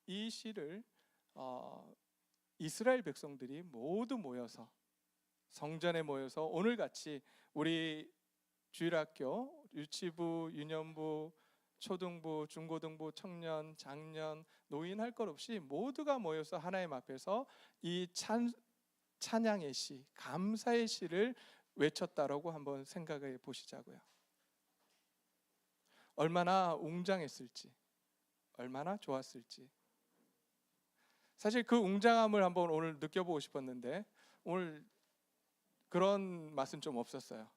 이 시를 이스라엘 백성들이 모두 모여서 성전에 모여서 오늘같이 우리 주일학교 유치부, 유년부, 초등부, 중고등부, 청년, 장년, 노인 할 것 없이 모두가 모여서 하나님 앞에서 이 찬양의 시, 감사의 시를 외쳤다라고 한번 생각해 보시자고요. 얼마나 웅장했을지, 얼마나 좋았을지. 사실 그 웅장함을 한번 오늘 느껴보고 싶었는데 오늘 그런 맛은 좀 없었어요.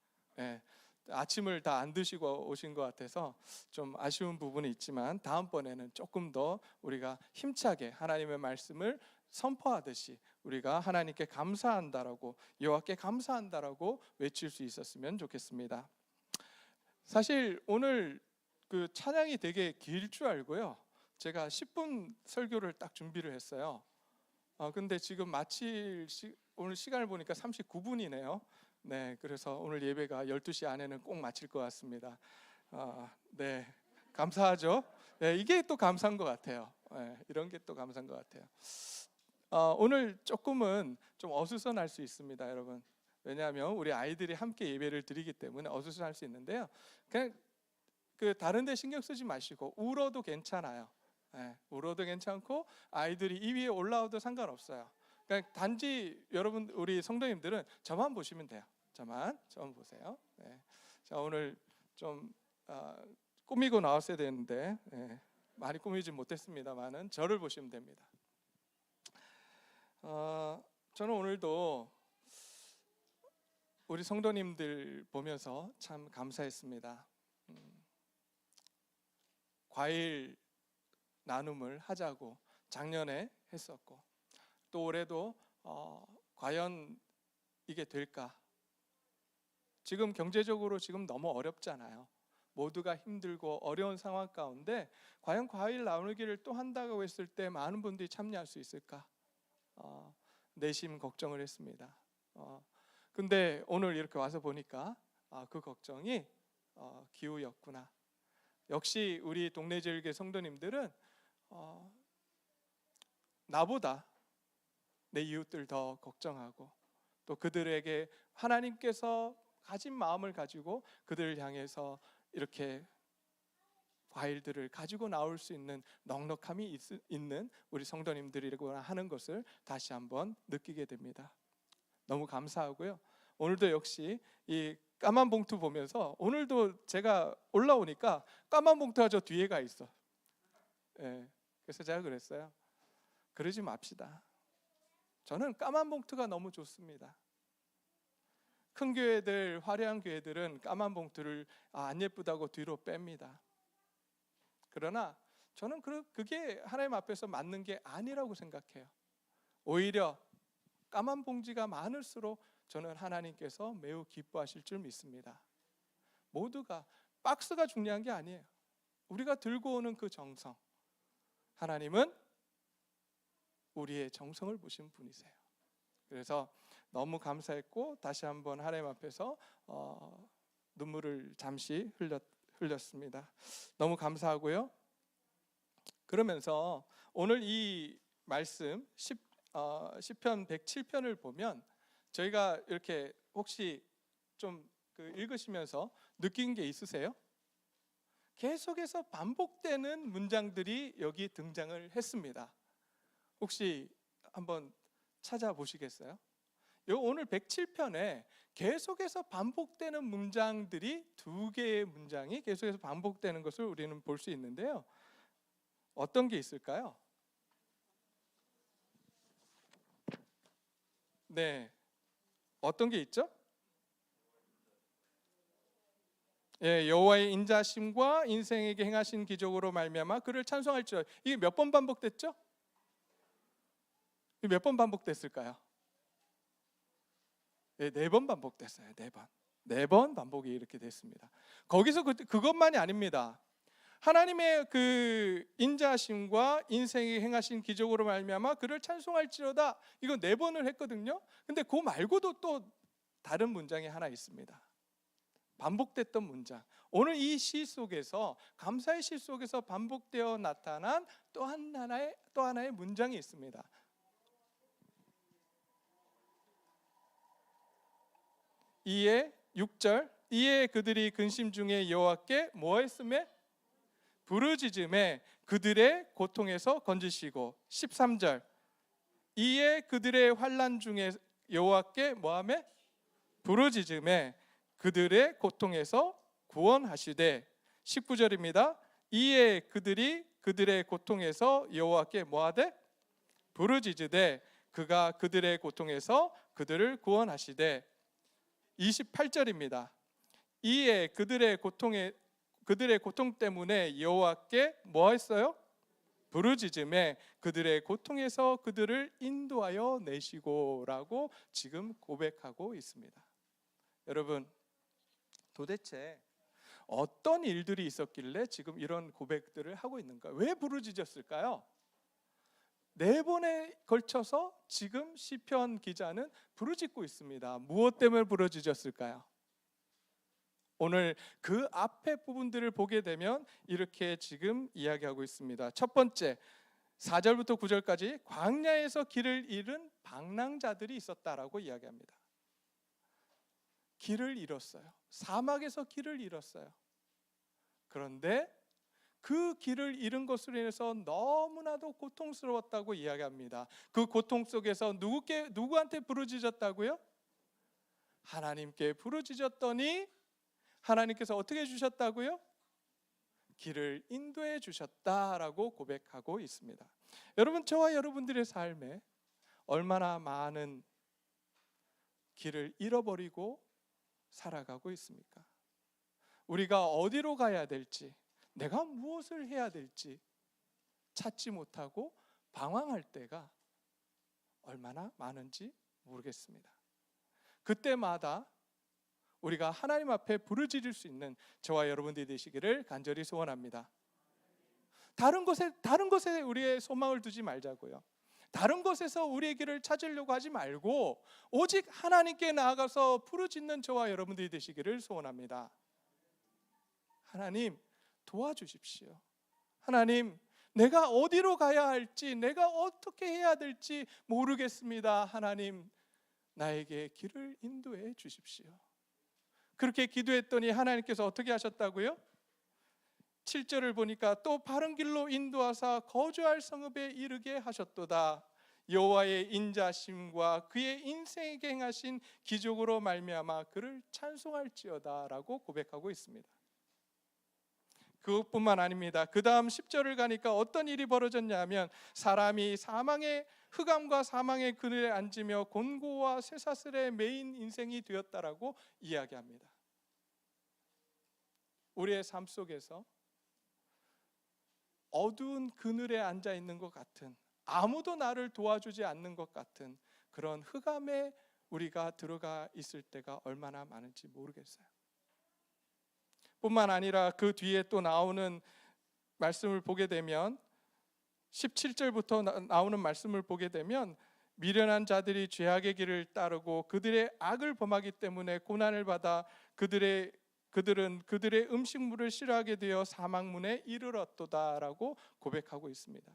아침을 다 안 드시고 오신 것 같아서 좀 아쉬운 부분이 있지만 다음번에는 조금 더 우리가 힘차게 하나님의 말씀을 선포하듯이 우리가 하나님께 감사한다라고, 여호와께 감사한다라고 외칠 수 있었으면 좋겠습니다. 사실 오늘 그 찬양이 되게 길 줄 알고요, 제가 10분 설교를 딱 준비를 했어요. 근데 지금 오늘 시간을 보니까 39분이네요. 네, 그래서 오늘 예배가 12시 안에는 꼭 마칠 것 같습니다. 네, 감사하죠. 네, 이게 또 감사한 것 같아요. 네, 이런 게 또 감사한 것 같아요. 오늘 조금은 좀 어수선할 수 있습니다, 여러분. 왜냐하면 우리 아이들이 함께 예배를 드리기 때문에 어수선할 수 있는데요. 그냥 다른 데 신경 쓰지 마시고 울어도 괜찮아요. 울어도 괜찮고 아이들이 이 위에 올라와도 상관없어요. 그냥 단지 여러분, 우리 성도님들은 저만 보시면 돼요. 저만 보세요. 자, 오늘 좀 꾸미고 나왔어야 되는데 많이 꾸미지 못했습니다만은 저를 보시면 됩니다. 저는 오늘도 우리 성도님들 보면서 참 감사했습니다. 과일 나눔을 하자고 작년에 했었고, 또 올해도 과연 이게 될까? 지금 경제적으로 지금 너무 어렵잖아요. 모두가 힘들고 어려운 상황 가운데 과연 과일 나누기를 또 한다고 했을 때 많은 분들이 참여할 수 있을까? 내심 걱정을 했습니다. 근데 오늘 이렇게 와서 보니까 그 걱정이 기우였구나. 역시 우리 동네 제일교회 성도님들은 나보다 내 이웃들 더 걱정하고, 또 그들에게 하나님께서 가진 마음을 가지고 그들을 향해서 이렇게 과일들을 가지고 나올 수 있는 넉넉함이 있는 우리 성도님들이라고 하는 것을 다시 한번 느끼게 됩니다. 너무 감사하고요. 오늘도 역시 이 까만 봉투 보면서, 오늘도 제가 올라오니까 까만 봉투가 저 뒤에 가 있어. 그래서 제가 그랬어요. 그러지 맙시다. 저는 까만 봉투가 너무 좋습니다. 큰 교회들, 화려한 교회들은 까만 봉투를 안 예쁘다고 뒤로 뺍니다. 그러나 저는 그게 하나님 앞에서 맞는 게 아니라고 생각해요. 오히려 까만 봉지가 많을수록 저는 하나님께서 매우 기뻐하실 줄 믿습니다. 모두가, 박스가 중요한 게 아니에요. 우리가 들고 오는 그 정성, 하나님은 우리의 정성을 보신 분이세요. 그래서 너무 감사했고 다시 한번 하나님 앞에서 눈물을 잠시 흘렸습니다. 너무 감사하고요. 그러면서 오늘 이 말씀 시편 107편을 보면 저희가 이렇게 혹시 좀 읽으시면서 느낀 게 있으세요? 계속해서 반복되는 문장들이 여기 등장을 했습니다. 혹시 한번 찾아보시겠어요? 오늘 107편에 계속해서 반복되는 문장들이 2개의 문장이 계속해서 반복되는 것을 우리는 볼 수 있는데요. 어떤 게 있을까요? 네, 어떤 게 있죠? 여호와의 인자심과 인생에게 행하신 기적으로 말미암아 그를 찬송할지어다. 이게 몇 번 반복됐죠? 몇 번 반복됐을까요? 4번 반복됐어요. 4번. 4번 반복이 이렇게 됐습니다. 거기서 그것만이 아닙니다. 하나님의 그 인자심과 인생에 행하신 기적으로 말미암아 그를 찬송할지어다. 이거 4번을 했거든요. 근데 그 말고도 또 다른 문장이 하나 있습니다. 반복됐던 문장. 오늘 이 시 속에서, 감사의 시 속에서 반복되어 나타난 또 하나의 문장이 있습니다. 이에 6절, 이에 그들이 근심 중에 여호와께 뭐 했음에? 부르짖음에 그들의 고통에서 건지시고. 13절, 이에 그들의 환난 중에 여호와께 뭐하매? 부르짖음에 그들의 고통에서 구원하시되. 19절입니다. 이에 그들이 그들의 고통에서 여호와께 뭐하되? 부르짖으되 그가 그들의 고통에서 그들을 구원하시되. 28절입니다. 이에 그들의 고통 때문에 여호와께 뭐 했어요? 부르짖음에 그들의 고통에서 그들을 인도하여 내시고라고 지금 고백하고 있습니다. 여러분, 도대체 어떤 일들이 있었길래 지금 이런 고백들을 하고 있는가? 왜 부르짖었을까요? 4번에 걸쳐서 지금 시편 기자는 부르짖고 있습니다. 무엇 때문에 부르짖었을까요? 오늘 그 앞에 부분들을 보게 되면 이렇게 지금 이야기하고 있습니다. 첫 번째, 4절부터 9절까지 광야에서 길을 잃은 방랑자들이 있었다라고 이야기합니다. 길을 잃었어요. 사막에서 길을 잃었어요. 그런데 그 길을 잃은 것으로 인해서 너무나도 고통스러웠다고 이야기합니다. 그 고통 속에서 누구한테 부르짖었다고요? 하나님께 부르짖었더니 하나님께서 어떻게 해주셨다고요? 길을 인도해 주셨다라고 고백하고 있습니다. 여러분, 저와 여러분들의 삶에 얼마나 많은 길을 잃어버리고 살아가고 있습니까? 우리가 어디로 가야 될지, 내가 무엇을 해야 될지 찾지 못하고 방황할 때가 얼마나 많은지 모르겠습니다. 그때마다 우리가 하나님 앞에 부르짖을 수 있는 저와 여러분들이 되시기를 간절히 소원합니다. 다른 것에 우리의 소망을 두지 말자고요. 다른 것에서 우리의 길을 찾으려고 하지 말고 오직 하나님께 나아가서 부르짖는 저와 여러분들이 되시기를 소원합니다. 하나님, 도와주십시오. 하나님, 내가 어디로 가야 할지, 내가 어떻게 해야 될지 모르겠습니다. 하나님, 나에게 길을 인도해 주십시오. 그렇게 기도했더니 하나님께서 어떻게 하셨다고요? 7절을 보니까 또 바른 길로 인도하사 거주할 성읍에 이르게 하셨도다. 여호와의 인자심과 그의 인생에게 행하신 기적으로 말미암아 그를 찬송할지어다라고 고백하고 있습니다. 그것뿐만 아닙니다. 그 다음 10절을 가니까 어떤 일이 벌어졌냐면 사람이 사망의 흑암과 사망의 그늘에 앉으며 곤고와 쇠사슬에 매인 인생이 되었다라고 이야기합니다. 우리의 삶 속에서 어두운 그늘에 앉아 있는 것 같은, 아무도 나를 도와주지 않는 것 같은 그런 흑암에 우리가 들어가 있을 때가 얼마나 많은지 모르겠어요. 뿐만 아니라 그 뒤에 또 나오는 말씀을 보게 되면 17절부터 나오는 말씀을 보게 되면 미련한 자들이 죄악의 길을 따르고 그들의 악을 범하기 때문에 고난을 받아 그들은 그들의 음식물을 싫어하게 되어 사망문에 이르렀도다라고 고백하고 있습니다.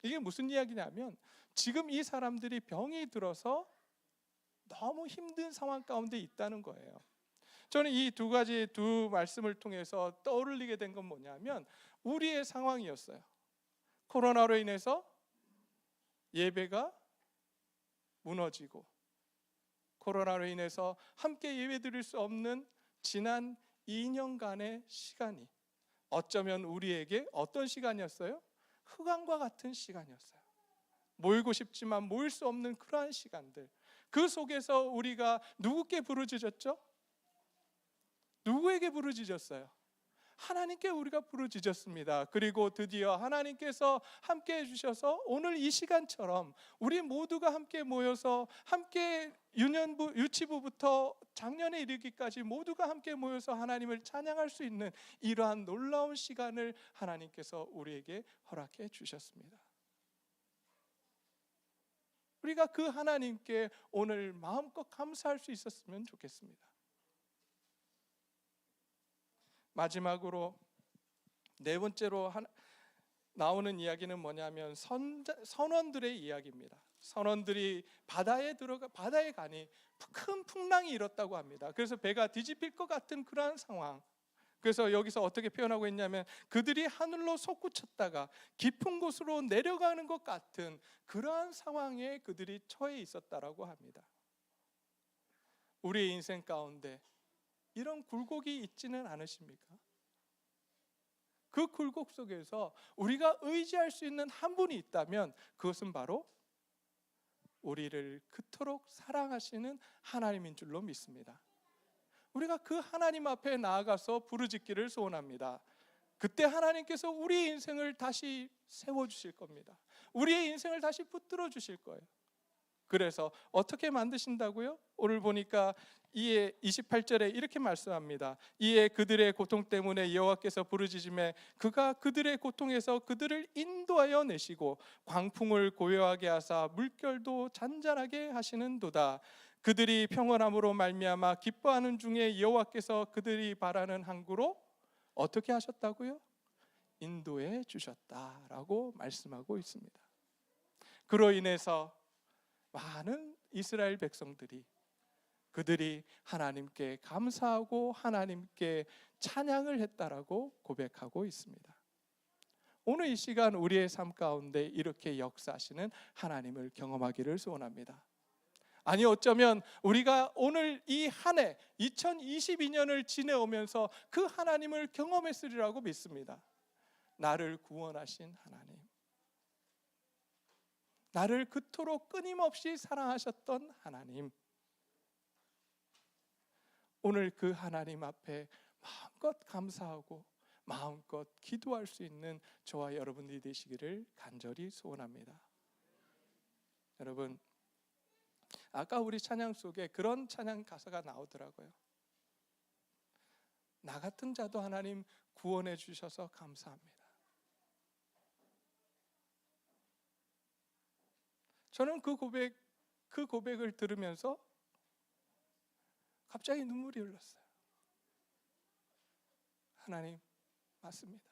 이게 무슨 이야기냐면 지금 이 사람들이 병이 들어서 너무 힘든 상황 가운데 있다는 거예요. 저는 이 두 말씀을 통해서 떠올리게 된 건 뭐냐면 우리의 상황이었어요. 코로나로 인해서 예배가 무너지고 코로나로 인해서 함께 예배 드릴 수 없는 지난 2년간의 시간이 어쩌면 우리에게 어떤 시간이었어요? 흑암과 같은 시간이었어요. 모이고 싶지만 모일 수 없는 그러한 시간들, 그 속에서 우리가 누구께 부르짖었죠? 누구에게 부르짖었어요? 하나님께 우리가 부르짖었습니다. 그리고 드디어 하나님께서 함께 해주셔서 오늘 이 시간처럼 우리 모두가 함께 모여서 함께 유치부부터 작년에 이르기까지 모두가 함께 모여서 하나님을 찬양할 수 있는 이러한 놀라운 시간을 하나님께서 우리에게 허락해 주셨습니다. 우리가 그 하나님께 오늘 마음껏 감사할 수 있었으면 좋겠습니다. 마지막으로 네 번째로 나오는 이야기는 뭐냐면 선원들의 이야기입니다. 선원들이 바다에 가니 큰 풍랑이 일었다고 합니다. 그래서 배가 뒤집힐 것 같은 그러한 상황. 그래서 여기서 어떻게 표현하고 있냐면 그들이 하늘로 솟구쳤다가 깊은 곳으로 내려가는 것 같은 그러한 상황에 그들이 처해 있었다라고 합니다. 우리의 인생 가운데 이런 굴곡이 있지는 않으십니까? 그 굴곡 속에서 우리가 의지할 수 있는 한 분이 있다면 그것은 바로 우리를 그토록 사랑하시는 하나님인 줄로 믿습니다. 우리가 그 하나님 앞에 나아가서 부르짖기를 소원합니다. 그때 하나님께서 우리의 인생을 다시 세워주실 겁니다. 우리의 인생을 다시 붙들어 주실 거예요. 그래서 어떻게 만드신다고요? 오늘 보니까 이에 28절에 이렇게 말씀합니다. 이에 그들의 고통 때문에 여호와께서 부르짖음에 그가 그들의 고통에서 그들을 인도하여 내시고 광풍을 고요하게 하사 물결도 잔잔하게 하시는도다. 그들이 평온함으로 말미암아 기뻐하는 중에 여호와께서 그들이 바라는 항구로 어떻게 하셨다고요? 인도해 주셨다라고 말씀하고 있습니다. 그로 인해서 많은 이스라엘 백성들이 그들이 하나님께 감사하고 하나님께 찬양을 했다라고 고백하고 있습니다. 오늘 이 시간 우리의 삶 가운데 이렇게 역사하시는 하나님을 경험하기를 소원합니다. 아니 어쩌면 우리가 오늘 이 한 해 2022년을 지내오면서 그 하나님을 경험했으리라고 믿습니다. 나를 구원하신 하나님, 나를 그토록 끊임없이 사랑하셨던 하나님, 오늘 그 하나님 앞에 마음껏 감사하고 마음껏 기도할 수 있는 저와 여러분들이 되시기를 간절히 소원합니다. 여러분, 아까 우리 찬양 속에 그런 찬양 가사가 나오더라고요. 나 같은 자도 하나님 구원해 주셔서 감사합니다. 저는 그 고백을 들으면서 갑자기 눈물이 흘렀어요. 하나님, 맞습니다.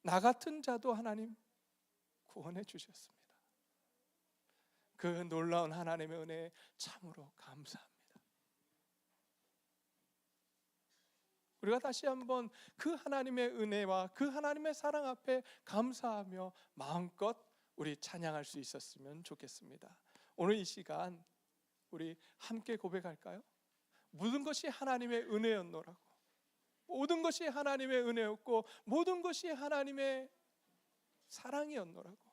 나 같은 자도 하나님 구원해 주셨습니다. 그 놀라운 하나님의 은혜에 참으로 감사합니다. 우리가 다시 한번 그 하나님의 은혜와 그 하나님의 사랑 앞에 감사하며 마음껏 우리 찬양할 수 있었으면 좋겠습니다. 오늘 이 시간 우리 함께 고백할까요? 모든 것이 하나님의 은혜였노라고, 모든 것이 하나님의 은혜였고 모든 것이 하나님의 사랑이었노라고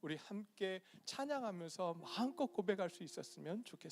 우리 함께 찬양하면서 마음껏 고백할 수 있었으면 좋겠습니다.